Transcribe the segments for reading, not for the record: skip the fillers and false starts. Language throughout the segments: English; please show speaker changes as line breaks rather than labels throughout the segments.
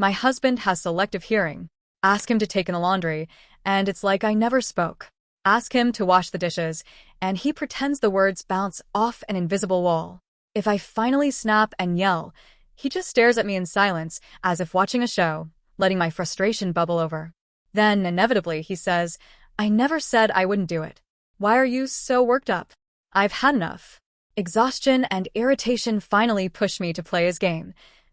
My husband has selective hearing. Ask him to take in the laundry, and it's like I never spoke. Ask him to wash the dishes, and he pretends the words bounce off an invisible wall. If I finally snap and yell, he just stares at me in silence, as if watching a show, letting my frustration bubble over. Then, inevitably, he says, "I never said I wouldn't do it. Why are you so worked up?" I've had enough. Exhaustion and irritation finally push me to play his game,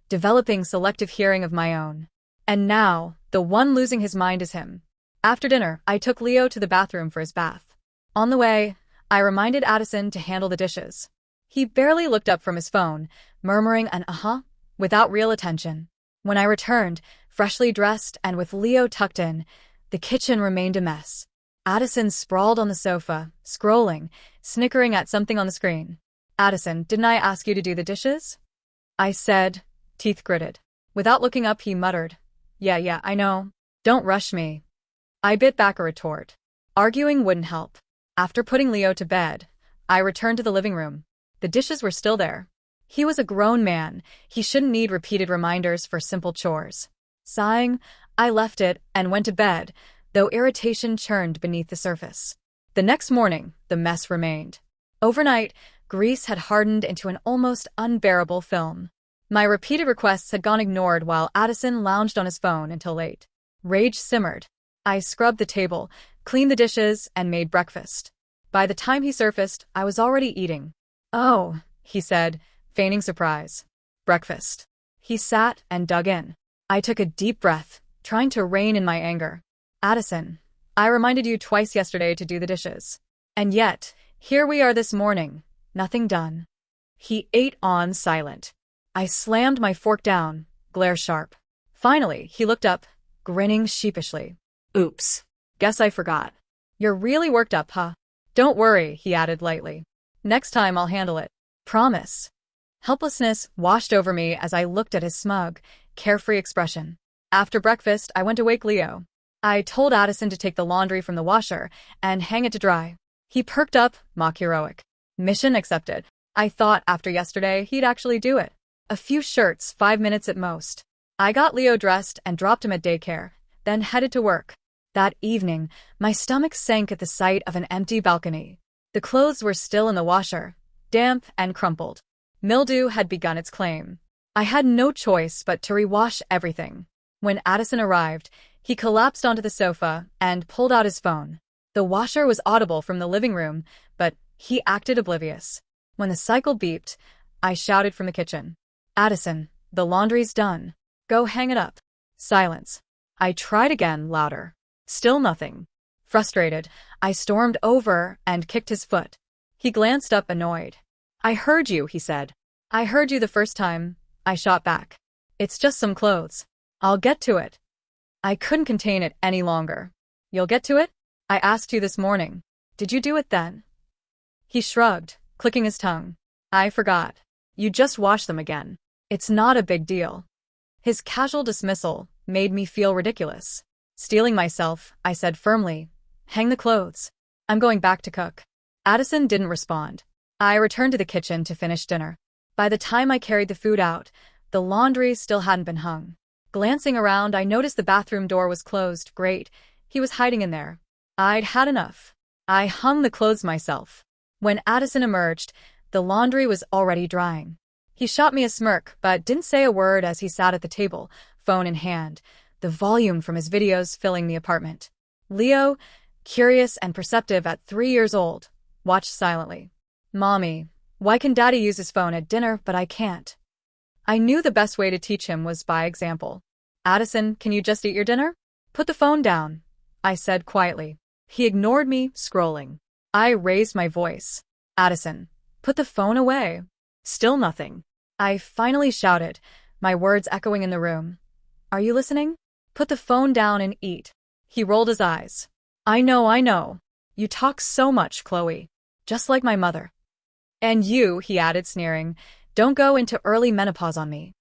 developing selective hearing of my own. And now, the one losing his mind is him. After dinner, I took Leo to the bathroom for his bath. On the way, I reminded Addison to handle the dishes. He barely looked up from his phone, murmuring an uh-huh, without real attention. When I returned, freshly dressed and with Leo tucked in, the kitchen remained a mess. Addison sprawled on the sofa, scrolling, snickering at something on the screen. "Addison, didn't I ask you to do the dishes?" I said, teeth gritted. Without looking up, he muttered, Yeah, I know. Don't rush me." I bit back a retort. Arguing wouldn't help. After putting Leo to bed, I returned to the living room. The dishes were still there. He was a grown man. He shouldn't need repeated reminders for simple chores. Sighing, I left it and went to bed, though irritation churned beneath the surface. The next morning, the mess remained. Overnight, grease had hardened into an almost unbearable film. My repeated requests had gone ignored while Addison lounged on his phone until late. Rage simmered. I scrubbed the table, cleaned the dishes, and made breakfast. By the time he surfaced, I was already eating. "Oh," he said, feigning surprise. "Breakfast." He sat and dug in. I took a deep breath, trying to rein in my anger. "Addison, I reminded you twice yesterday to do the dishes. And yet, here we are this morning, nothing done." He ate on silent. I slammed my fork down, glare sharp. Finally, he looked up, grinning sheepishly. "Oops. Guess I forgot. You're really worked up, huh?" "Don't worry," he added lightly. "Next time I'll handle it. Promise." Helplessness washed over me as I looked at his smug, carefree expression. After breakfast, I went to wake Leo. I told Addison to take the laundry from the washer and hang it to dry. He perked up, mock heroic. Mission accepted. I thought after yesterday he'd actually do it. A few shirts, 5 minutes at most. I got Leo dressed and dropped him at daycare, then headed to work. That evening, my stomach sank at the sight of an empty balcony. The clothes were still in the washer, damp and crumpled. Mildew had begun its claim. I had no choice but to rewash everything. When Addison arrived, he collapsed onto the sofa and pulled out his phone. The washer was audible from the living room, but he acted oblivious. When the cycle beeped, I shouted from the kitchen, "Addison, the laundry's done. Go hang it up." Silence. I tried again, louder. Still nothing. Frustrated, I stormed over and kicked his foot. He glanced up, annoyed. "I heard you," he said. "I heard you the first time," I shot back. "It's just some clothes. I'll get to it." I couldn't contain it any longer. "You'll get to it? I asked you this morning. Did you do it then?" He shrugged, clicking his tongue. "I forgot. You just wash them again. It's not a big deal." His casual dismissal made me feel ridiculous. Steeling myself, I said firmly, "Hang the clothes. I'm going back to cook." Addison didn't respond. I returned to the kitchen to finish dinner. By the time I carried the food out, the laundry still hadn't been hung. Glancing around, I noticed the bathroom door was closed. Great, he was hiding in there. I'd had enough. I hung the clothes myself. When Addison emerged, the laundry was already drying. He shot me a smirk, but didn't say a word as he sat at the table, phone in hand, the volume from his videos filling the apartment. Leo, curious and perceptive at 3 years old, watched silently. "Mommy, why can Daddy use his phone at dinner but I can't?" I knew the best way to teach him was by example. "Addison, can you just eat your dinner? Put the phone down," I said quietly. He ignored me, scrolling. I raised my voice. "Addison, put the phone away." Still nothing. I finally shouted, my words echoing in the room. "Are you listening? Put the phone down and eat." He rolled his eyes. I know. You talk so much, Chloe. Just like my mother." "And you," he added, sneering, "don't go into early menopause on me."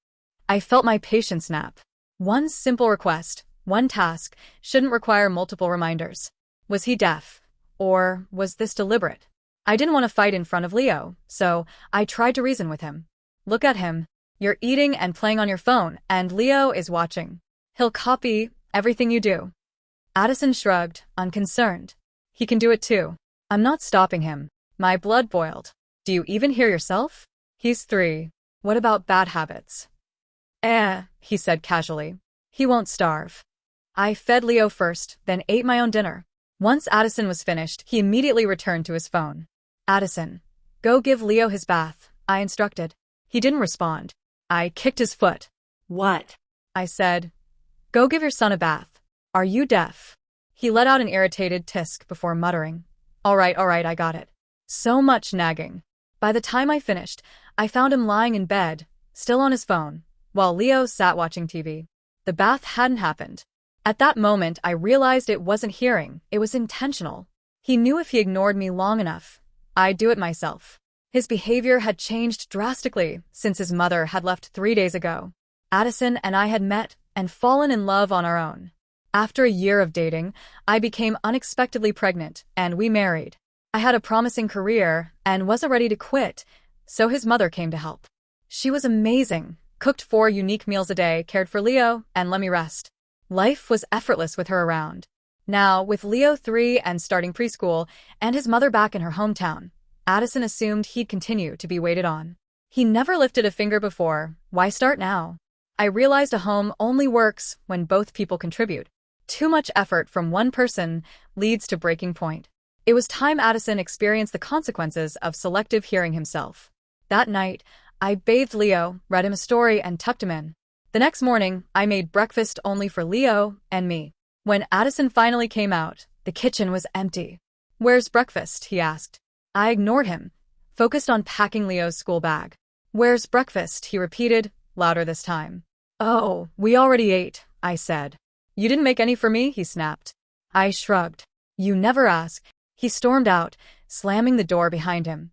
I felt my patience snap. One simple request, one task, shouldn't require multiple reminders. Was he deaf? Or was this deliberate? I didn't want to fight in front of Leo, so I tried to reason with him. "Look at him. You're eating and playing on your phone, and Leo is watching. He'll copy everything you do. Addison shrugged, unconcerned. He can do it too. I'm not stopping him. My blood boiled. Do you even hear yourself? He's 3. What about bad habits? He said casually. He won't starve. I fed Leo first, then ate my own dinner. Once Addison was finished, he immediately returned to his phone. Addison, go give Leo his bath, I instructed. He didn't respond. I kicked his foot. What? I said. Go give your son a bath. Are you deaf? He let out an irritated tisk before muttering. All right, I got it. So much nagging. By the time I finished, I found him lying in bed, still on his phone, while Leo sat watching TV. The bath hadn't happened. At that moment, I realized it wasn't hearing, it was intentional. He knew if he ignored me long enough, I'd do it myself. His behavior had changed drastically since his mother had left 3 days ago. Addison and I had met and fallen in love on our own. After a year of dating, I became unexpectedly pregnant, and we married. I had a promising career and wasn't ready to quit, so his mother came to help. She was amazing, cooked 4 unique meals a day, cared for Leo, and let me rest. Life was effortless with her around. Now, with Leo 3 and starting preschool, and his mother back in her hometown, Addison assumed he'd continue to be waited on. He never lifted a finger before. Why start now? I realized a home only works when both people contribute. Too much effort from one person leads to breaking point. It was time Addison experienced the consequences of selective hearing himself. That night, I bathed Leo, read him a story, and tucked him in. The next morning, I made breakfast only for Leo and me. When Addison finally came out, the kitchen was empty. Where's breakfast? He asked. I ignored him, focused on packing Leo's school bag. Where's breakfast? He repeated, louder this time. Oh, we already ate, I said. You didn't make any for me? He snapped. I shrugged. You never ask. He stormed out, slamming the door behind him.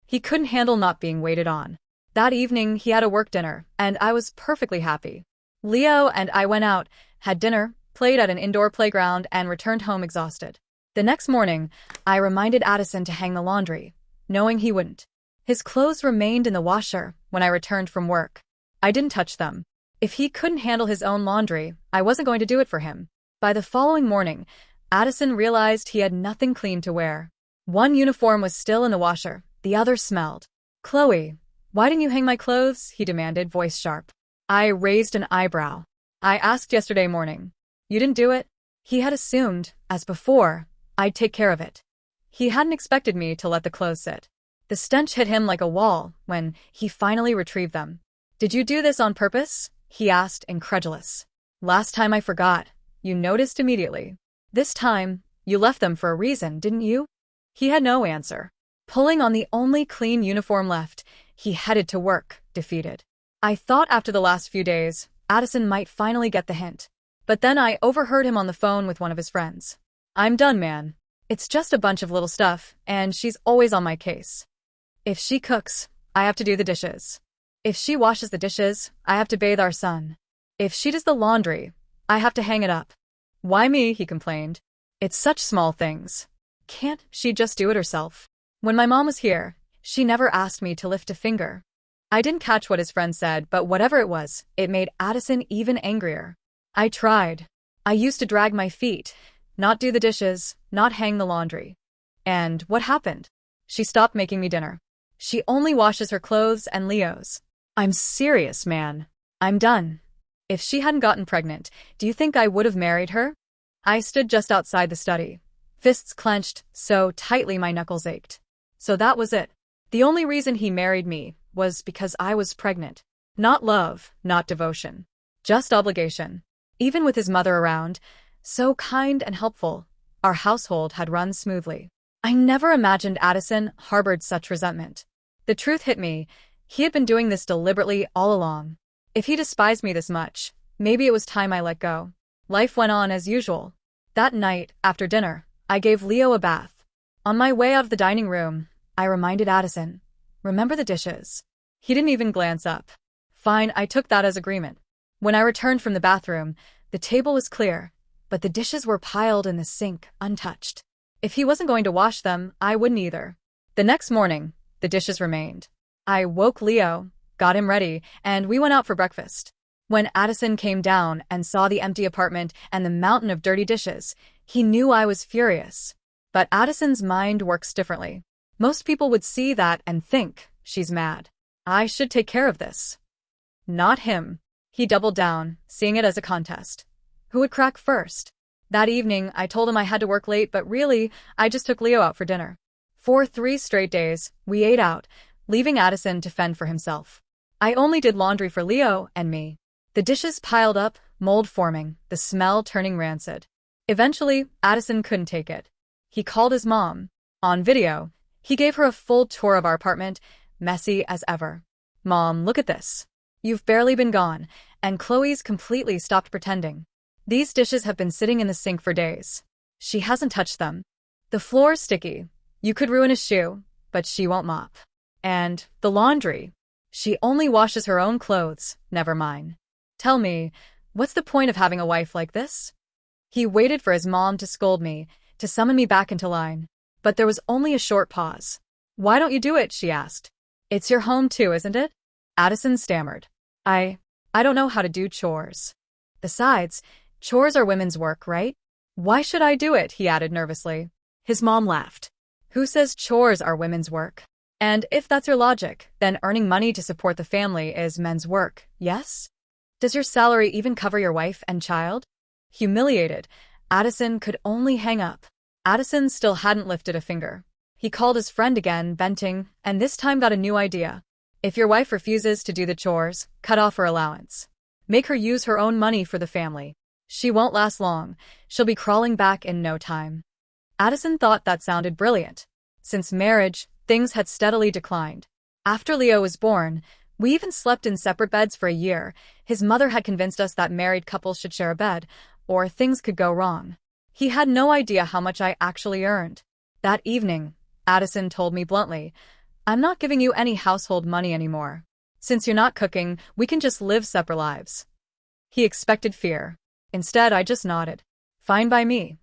He couldn't handle not being waited on. That evening, he had a work dinner, and I was perfectly happy. Leo and I went out, had dinner, played at an indoor playground, and returned home exhausted. The next morning, I reminded Addison to hang the laundry, knowing he wouldn't. His clothes remained in the washer when I returned from work. I didn't touch them. If he couldn't handle his own laundry, I wasn't going to do it for him. By the following morning, Addison realized he had nothing clean to wear. One uniform was still in the washer, the other smelled. Chloe, why didn't you hang my clothes? He demanded, voice sharp. I raised an eyebrow. I asked yesterday morning. You didn't do it? He had assumed, as before, I'd take care of it. He hadn't expected me to let the clothes sit. The stench hit him like a wall when he finally retrieved them. Did you do this on purpose? He asked, incredulous. Last time I forgot. You noticed immediately. This time, you left them for a reason, didn't you? He had no answer. Pulling on the only clean uniform left, he headed to work, defeated. I thought after the last few days, Addison might finally get the hint. But then I overheard him on the phone with one of his friends. I'm done, man. It's just a bunch of little stuff, and she's always on my case. If she cooks, I have to do the dishes. If she washes the dishes, I have to bathe our son. If she does the laundry, I have to hang it up. Why me? He complained. It's such small things. Can't she just do it herself? When my mom was here, she never asked me to lift a finger. I didn't catch what his friend said, but whatever it was, it made Addison even angrier. I tried. I used to drag my feet, not do the dishes, not hang the laundry. And what happened? She stopped making me dinner. She only washes her clothes and Leo's. I'm serious, man. I'm done. If she hadn't gotten pregnant, do you think I would have married her? I stood just outside the study, fists clenched so tightly my knuckles ached. So that was it. The only reason he married me was because I was pregnant. Not love, not devotion. Just obligation. Even with his mother around, so kind and helpful, our household had run smoothly. I never imagined Addison harbored such resentment. The truth hit me. He had been doing this deliberately all along. If he despised me this much, maybe it was time I let go. Life went on as usual. That night, after dinner, I gave Leo a bath. On my way out of the dining room, I reminded Addison, remember the dishes? He didn't even glance up. Fine, I took that as agreement. When I returned from the bathroom, the table was clear, but the dishes were piled in the sink, untouched. If he wasn't going to wash them, I wouldn't either. The next morning, the dishes remained. I woke Leo, got him ready, and we went out for breakfast. When Addison came down and saw the empty apartment and the mountain of dirty dishes, he knew I was furious. But Addison's mind works differently. Most people would see that and think, she's mad. I should take care of this. Not him. He doubled down, seeing it as a contest. Who would crack first? That evening, I told him I had to work late, but really, I just took Leo out for dinner. For 3 straight days, we ate out, leaving Addison to fend for himself. I only did laundry for Leo and me. The dishes piled up, mold forming, the smell turning rancid. Eventually, Addison couldn't take it. He called his mom. On video, he gave her a full tour of our apartment, messy as ever. Mom, look at this. You've barely been gone, and Chloe's completely stopped pretending. These dishes have been sitting in the sink for days. She hasn't touched them. The floor's sticky. You could ruin a shoe, but she won't mop. And the laundry. She only washes her own clothes, never mine. Tell me, what's the point of having a wife like this? He waited for his mom to scold me, to summon me back into line. But there was only a short pause. Why don't you do it? She asked. It's your home too, isn't it? Addison stammered. I don't know how to do chores. Besides, chores are women's work, right? Why should I do it? He added nervously. His mom laughed. Who says chores are women's work? And if that's your logic, then earning money to support the family is men's work, yes? Does your salary even cover your wife and child? Humiliated, Addison could only hang up. Addison still hadn't lifted a finger. He called his friend again, venting, and this time got a new idea. If your wife refuses to do the chores, cut off her allowance. Make her use her own money for the family. She won't last long. She'll be crawling back in no time. Addison thought that sounded brilliant. Since marriage, things had steadily declined. After Leo was born, we even slept in separate beds for a year. His mother had convinced us that married couples should share a bed, or things could go wrong. He had no idea how much I actually earned. That evening, Addison told me bluntly, I'm not giving you any household money anymore. Since you're not cooking, we can just live separate lives. He expected fear. Instead, I just nodded. Fine by me.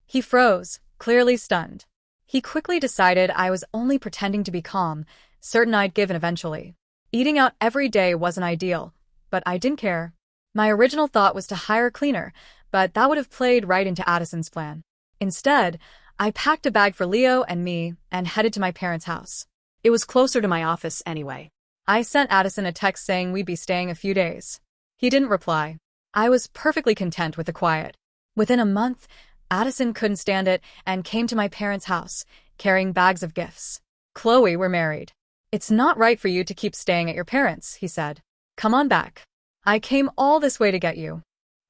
He froze, clearly stunned. He quickly decided I was only pretending to be calm, certain I'd give in eventually. Eating out every day wasn't ideal, but I didn't care. My original thought was to hire a cleaner, but that would have played right into Addison's plan. Instead, I packed a bag for Leo and me and headed to my parents' house. It was closer to my office anyway. I sent Addison a text saying we'd be staying a few days. He didn't reply. I was perfectly content with the quiet. Within a month, Addison couldn't stand it and came to my parents' house, carrying bags of gifts. Chloe, we're married. It's not right for you to keep staying at your parents', he said. Come on back. I came all this way to get you.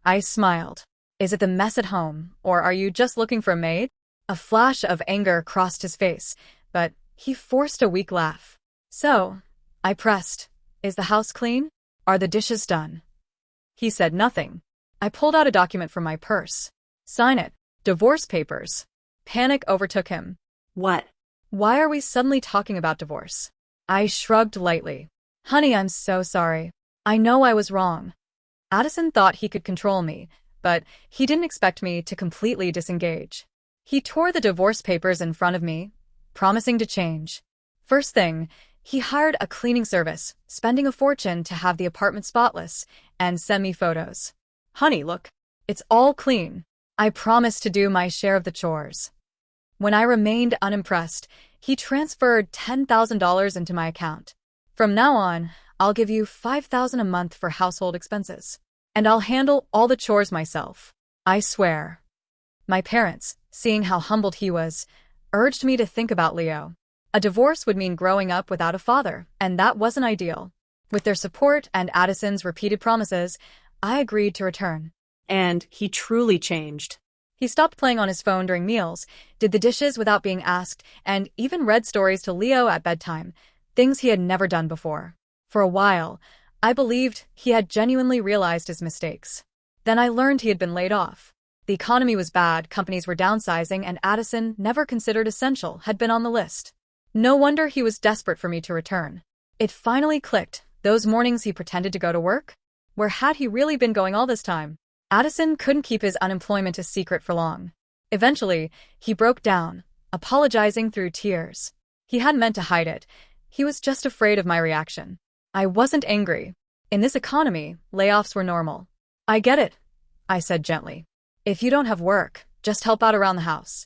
I smiled. Is it the mess at home, or are you just looking for a maid? A flash of anger crossed his face, but he forced a weak laugh. So, I pressed, is the house clean? Are the dishes done? He said nothing. I pulled out a document from my purse. Sign it. Divorce papers. Panic overtook him. What? Why are we suddenly talking about divorce? I shrugged lightly. Honey, I'm so sorry. I know I was wrong. Addison thought he could control me, but he didn't expect me to completely disengage. He tore the divorce papers in front of me, promising to change. First thing, he hired a cleaning service, spending a fortune to have the apartment spotless, and send me photos. Honey, look. It's all clean. I promised to do my share of the chores. When I remained unimpressed, he transferred $10,000 into my account. From now on, I'll give you $5,000 a month for household expenses. And I'll handle all the chores myself. I swear. My parents, seeing how humbled he was, urged me to think about Leo. A divorce would mean growing up without a father, and that wasn't ideal. With their support and Addison's repeated promises, I agreed to return. And he truly changed. He stopped playing on his phone during meals, did the dishes without being asked, and even read stories to Leo at bedtime, things he had never done before. For a while, I believed he had genuinely realized his mistakes. Then I learned he had been laid off. The economy was bad, companies were downsizing, and Addison, never considered essential, had been on the list. No wonder he was desperate for me to return. It finally clicked. Those mornings he pretended to go to work? Where had he really been going all this time? Addison couldn't keep his unemployment a secret for long. Eventually, he broke down, apologizing through tears. He hadn't meant to hide it. He was just afraid of my reaction. I wasn't angry. In this economy, layoffs were normal. I get it, I said gently. If you don't have work, just help out around the house.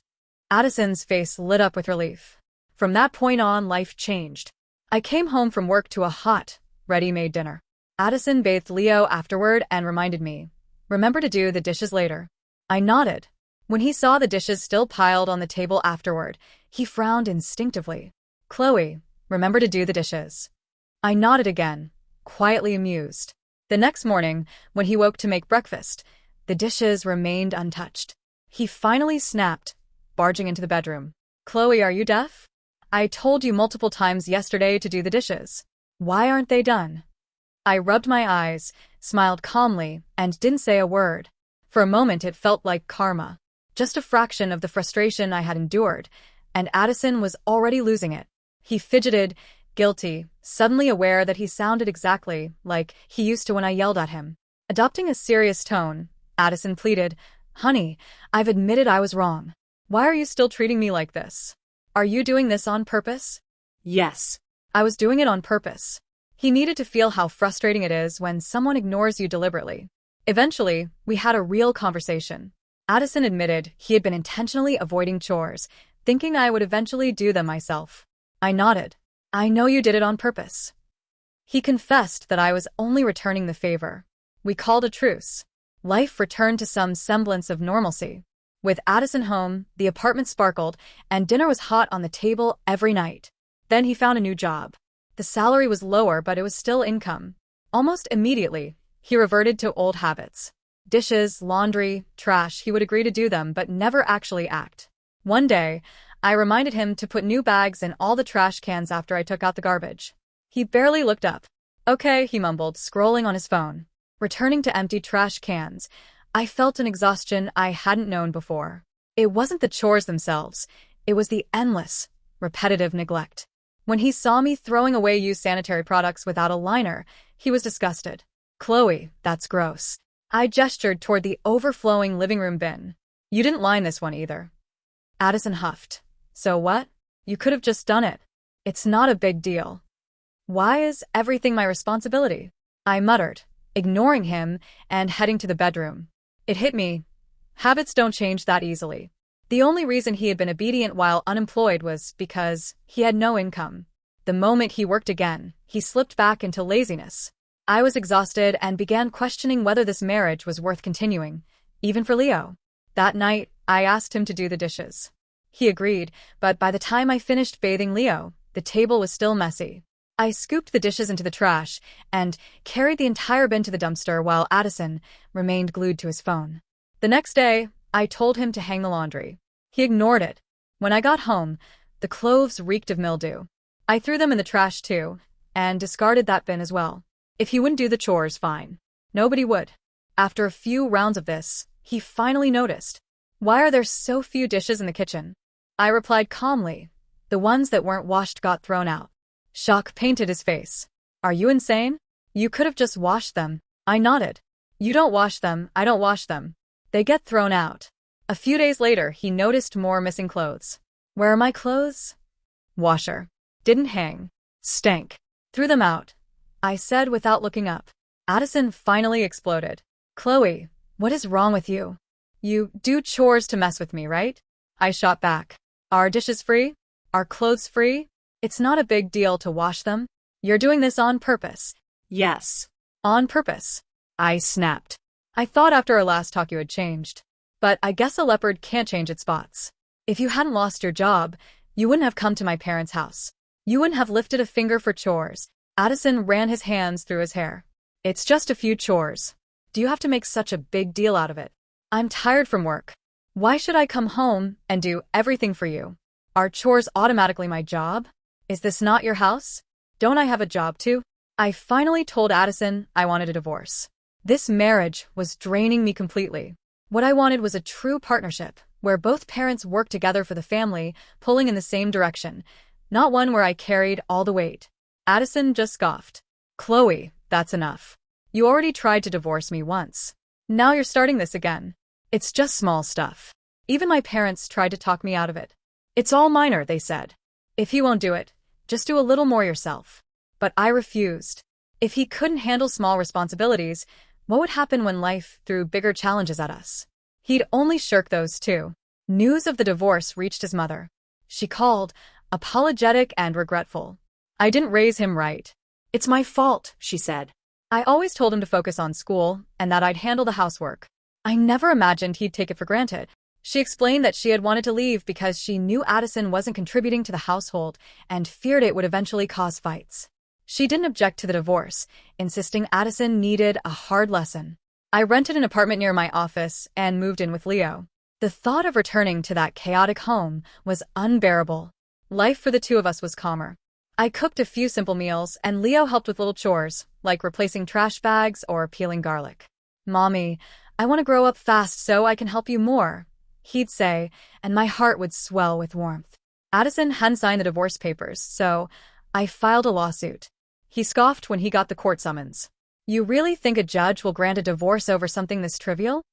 Addison's face lit up with relief. From that point on, life changed. I came home from work to a hot, ready-made dinner. Addison bathed Leo afterward and reminded me, remember to do the dishes later. I nodded. When he saw the dishes still piled on the table afterward, he frowned instinctively. Chloe, remember to do the dishes. I nodded again, quietly amused. The next morning, when he woke to make breakfast, the dishes remained untouched. He finally snapped, barging into the bedroom. Chloe, are you deaf? I told you multiple times yesterday to do the dishes. Why aren't they done? I rubbed my eyes, smiled calmly, and didn't say a word. For a moment it felt like karma. Just a fraction of the frustration I had endured, and Addison was already losing it. He fidgeted, guilty, suddenly aware that he sounded exactly like he used to when I yelled at him. Adopting a serious tone, Addison pleaded, Honey, I've admitted I was wrong. Why are you still treating me like this? Are you doing this on purpose? Yes. I was doing it on purpose. He needed to feel how frustrating it is when someone ignores you deliberately. Eventually, we had a real conversation. Addison admitted he had been intentionally avoiding chores, thinking I would eventually do them myself. I nodded. I know you did it on purpose. He confessed that I was only returning the favor. We called a truce. Life returned to some semblance of normalcy. With Addison home, the apartment sparkled, and dinner was hot on the table every night. Then he found a new job. The salary was lower, but it was still income. Almost immediately, he reverted to old habits. Dishes, laundry, trash, he would agree to do them, but never actually act. One day, I reminded him to put new bags in all the trash cans after I took out the garbage. He barely looked up. Okay, he mumbled, scrolling on his phone. Returning to empty trash cans, I felt an exhaustion I hadn't known before. It wasn't the chores themselves. It was the endless, repetitive neglect. When he saw me throwing away used sanitary products without a liner, he was disgusted. Chloe, that's gross. I gestured toward the overflowing living room bin. You didn't line this one either. Addison huffed. So what? You could have just done it. It's not a big deal. Why is everything my responsibility? I muttered, ignoring him and heading to the bedroom. It hit me. Habits don't change that easily. The only reason he had been obedient while unemployed was because he had no income. The moment he worked again, he slipped back into laziness. I was exhausted and began questioning whether this marriage was worth continuing, even for Leo. That night, I asked him to do the dishes. He agreed, but by the time I finished bathing Leo, the table was still messy. I scooped the dishes into the trash and carried the entire bin to the dumpster while Addison remained glued to his phone. The next day, I told him to hang the laundry. He ignored it. When I got home, the clothes reeked of mildew. I threw them in the trash too, and discarded that bin as well. If he wouldn't do the chores, fine. Nobody would. After a few rounds of this, he finally noticed. Why are there so few dishes in the kitchen? I replied calmly. The ones that weren't washed got thrown out. Shock painted his face. Are you insane? You could have just washed them. I nodded. You don't wash them, I don't wash them. They get thrown out. A few days later, he noticed more missing clothes. Where are my clothes? Washer. Didn't hang. Stank. Threw them out. I said without looking up. Addison finally exploded. Chloe, what is wrong with you? You do chores to mess with me, right? I shot back. Are dishes free? Are clothes free? It's not a big deal to wash them. You're doing this on purpose. Yes. On purpose. I snapped. I thought after our last talk you had changed. But I guess a leopard can't change its spots. If you hadn't lost your job, you wouldn't have come to my parents' house. You wouldn't have lifted a finger for chores. Addison ran his hands through his hair. It's just a few chores. Do you have to make such a big deal out of it? I'm tired from work. Why should I come home and do everything for you? Are chores automatically my job? Is this not your house? Don't I have a job too? I finally told Addison I wanted a divorce. This marriage was draining me completely. What I wanted was a true partnership, where both parents worked together for the family, pulling in the same direction, not one where I carried all the weight. Addison just scoffed. Chloe, that's enough. You already tried to divorce me once. Now you're starting this again. It's just small stuff. Even my parents tried to talk me out of it. It's all minor, they said. If you won't do it, just do a little more yourself. But I refused. If he couldn't handle small responsibilities, what would happen when life threw bigger challenges at us? He'd only shirk those too. News of the divorce reached his mother. She called, apologetic and regretful. I didn't raise him right. It's my fault, she said. I always told him to focus on school and that I'd handle the housework. I never imagined he'd take it for granted. She explained that she had wanted to leave because she knew Addison wasn't contributing to the household and feared it would eventually cause fights. She didn't object to the divorce, insisting Addison needed a hard lesson. I rented an apartment near my office and moved in with Leo. The thought of returning to that chaotic home was unbearable. Life for the two of us was calmer. I cooked a few simple meals, and Leo helped with little chores, like replacing trash bags or peeling garlic. "Mommy, I want to grow up fast so I can help you more," he'd say, and my heart would swell with warmth. Addison hadn't signed the divorce papers, so I filed a lawsuit. He scoffed when he got the court summons. "You really think a judge will grant a divorce over something this trivial?"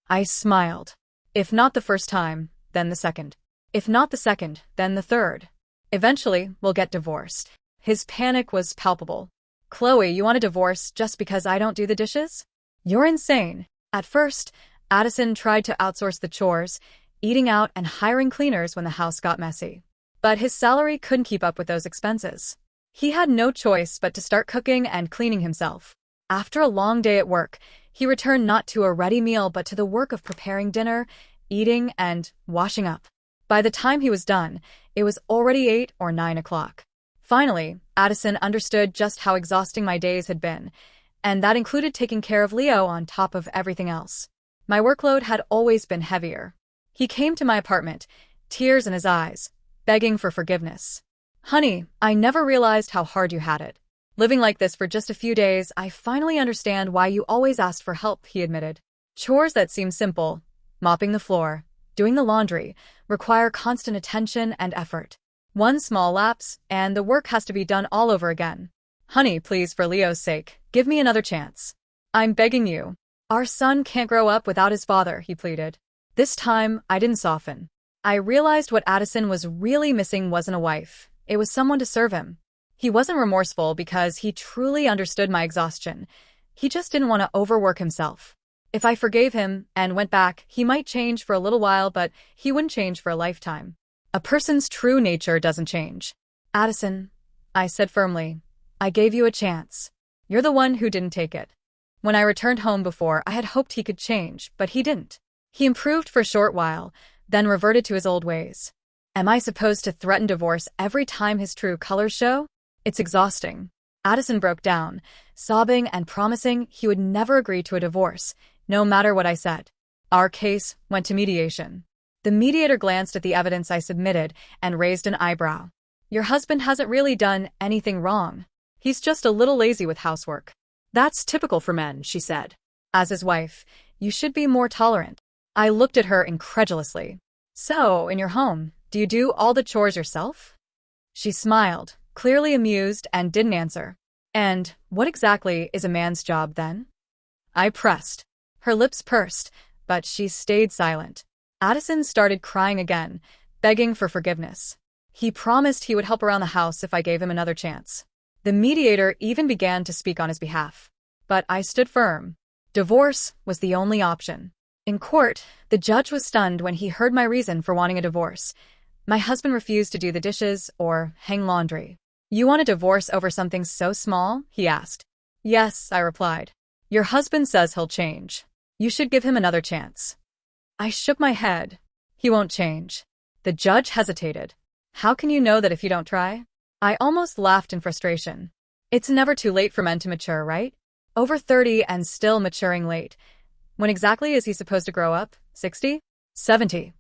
I smiled. "If not the first time, then the second. If not the second, then the third. Eventually, we'll get divorced." His panic was palpable. "Chloe, you want a divorce just because I don't do the dishes? You're insane." At first, Addison tried to outsource the chores, eating out and hiring cleaners when the house got messy. But his salary couldn't keep up with those expenses. He had no choice but to start cooking and cleaning himself. After a long day at work, he returned not to a ready meal but to the work of preparing dinner, eating, and washing up. By the time he was done, it was already 8 or 9 o'clock. Finally, Addison understood just how exhausting my days had been, and that included taking care of Leo on top of everything else. My workload had always been heavier. He came to my apartment, tears in his eyes, begging for forgiveness. "Honey, I never realized how hard you had it. Living like this for just a few days, I finally understand why you always asked for help," he admitted. Chores that seem simple, mopping the floor, doing the laundry, require constant attention and effort. One small lapse, and the work has to be done all over again. "Honey, please, for Leo's sake, give me another chance. I'm begging you. Our son can't grow up without his father," he pleaded. This time, I didn't soften. I realized what Addison was really missing wasn't a wife. It was someone to serve him. He wasn't remorseful because he truly understood my exhaustion. He just didn't want to overwork himself. If I forgave him and went back, he might change for a little while, but he wouldn't change for a lifetime. A person's true nature doesn't change. "Addison," I said firmly, "I gave you a chance. You're the one who didn't take it." When I returned home before, I had hoped he could change, but he didn't. He improved for a short while, then reverted to his old ways. Am I supposed to threaten divorce every time his true colors show? It's exhausting. Addison broke down, sobbing and promising he would never agree to a divorce, no matter what I said. Our case went to mediation. The mediator glanced at the evidence I submitted and raised an eyebrow. "Your husband hasn't really done anything wrong. He's just a little lazy with housework." "That's typical for men," she said. "As his wife, you should be more tolerant." I looked at her incredulously. "So, in your home, do you do all the chores yourself?" She smiled, clearly amused, and didn't answer. "And what exactly is a man's job then?" I pressed. Her lips pursed, but she stayed silent. Addison started crying again, begging for forgiveness. He promised he would help around the house if I gave him another chance. The mediator even began to speak on his behalf. But I stood firm. Divorce was the only option. In court, the judge was stunned when he heard my reason for wanting a divorce. My husband refused to do the dishes or hang laundry. "You want a divorce over something so small?" he asked. "Yes," I replied. "Your husband says he'll change. You should give him another chance." I shook my head. "He won't change." The judge hesitated. "How can you know that if you don't try?" I almost laughed in frustration. It's never too late for men to mature, right? Over 30 and still maturing late. When exactly is he supposed to grow up? 60? 70?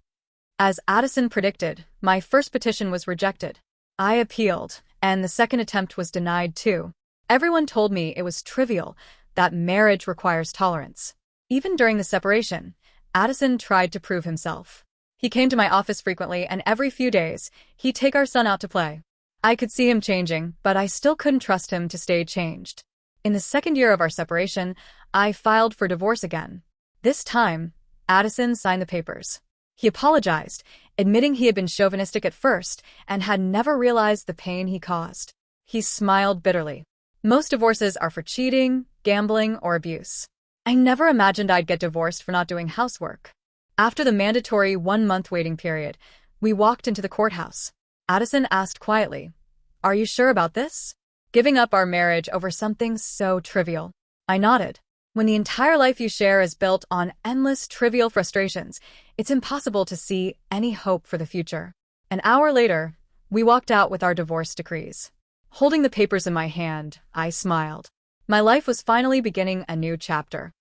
As Addison predicted, my first petition was rejected. I appealed, and the second attempt was denied too. Everyone told me it was trivial, that marriage requires tolerance. Even during the separation, Addison tried to prove himself. He came to my office frequently, and every few days, he'd take our son out to play. I could see him changing, but I still couldn't trust him to stay changed. In the second year of our separation, I filed for divorce again. This time, Addison signed the papers. He apologized, admitting he had been chauvinistic at first and had never realized the pain he caused. He smiled bitterly. Most divorces are for cheating, gambling, or abuse. I never imagined I'd get divorced for not doing housework. After the mandatory 1-month waiting period, we walked into the courthouse. Addison asked quietly, "Are you sure about this? Giving up our marriage over something so trivial?" I nodded. When the entire life you share is built on endless trivial frustrations, it's impossible to see any hope for the future. An hour later, we walked out with our divorce decrees. Holding the papers in my hand, I smiled. My life was finally beginning a new chapter.